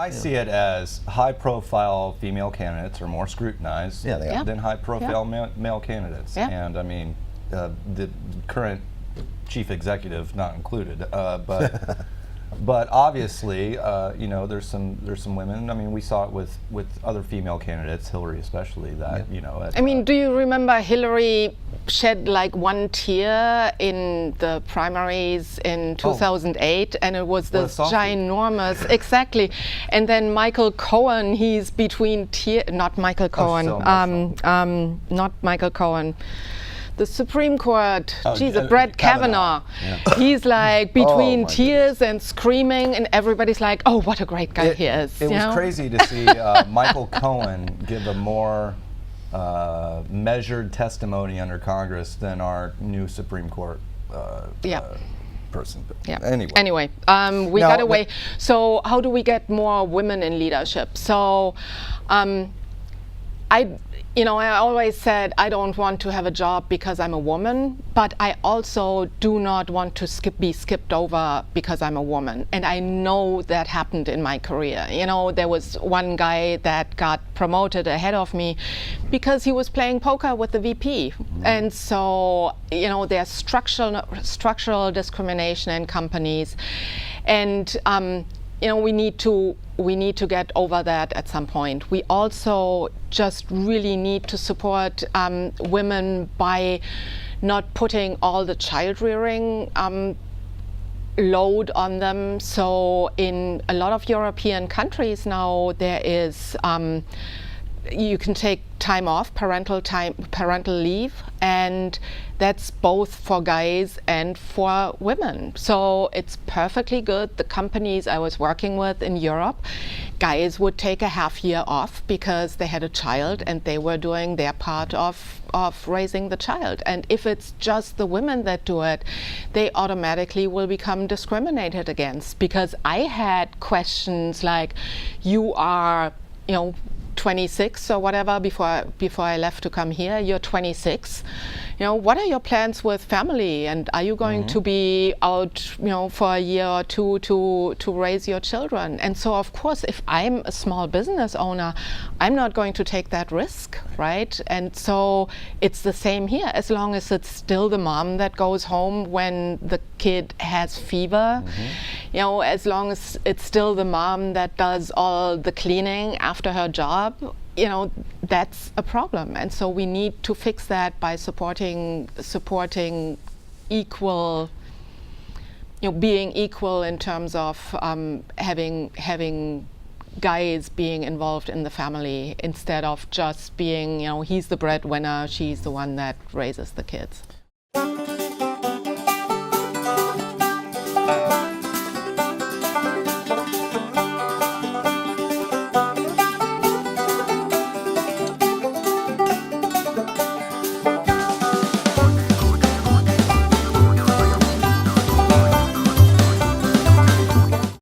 I see it as high-profile female candidates are more scrutinized than high-profile male candidates. Yeah. And I mean, the current chief executive not included, but obviously, you know, there's some women. I mean, we saw it with other female candidates, Hillary especially. That you know. I mean, do you remember Hillary shed like one tear in the primaries in 2008, and it was this ginormous, exactly. And then Michael Cohen, he's between tears. Not Michael Cohen. Not Michael Cohen. The Supreme Court, Brett Kavanaugh. He's like between tears and screaming, and everybody's like, "Oh, what a great guy he is!" It was crazy to see Michael Cohen give a more measured testimony under Congress than our new Supreme Court person. Yeah. Anyway, we got away. So how do we get more women in leadership? So, I always said I don't want to have a job because I'm a woman, but I also do not want to be skipped over because I'm a woman. And I know that happened in my career. You know, there was one guy that got promoted ahead of me because he was playing poker with the VP. And so, you know, there's structural discrimination in companies. And, you know, we need to get over that at some point. We also just really need to support women by not putting all the child rearing load on them. So in a lot of European countries now, there is you can take time off, parental leave, and that's both for guys and for women. So it's perfectly good. The companies I was working with in Europe, guys would take a half year off because they had a child and they were doing their part of raising the child. And if it's just the women that do it, they automatically will become discriminated against. Because I had questions like, you are, you know, 26 or whatever before I left to come here. You're 26. You know, what are your plans with family? And are you going to be out, you know, for a year or two to raise your children? And so, of course, if I'm a small business owner, I'm not going to take that risk, right? And so it's the same here. As long as it's still the mom that goes home when the kid has fever, you know, as long as it's still the mom that does all the cleaning after her job, you know, that's a problem. And so we need to fix that by supporting equal, you know, being equal in terms of having guys being involved in the family instead of just being, you know, he's the breadwinner, she's the one that raises the kids.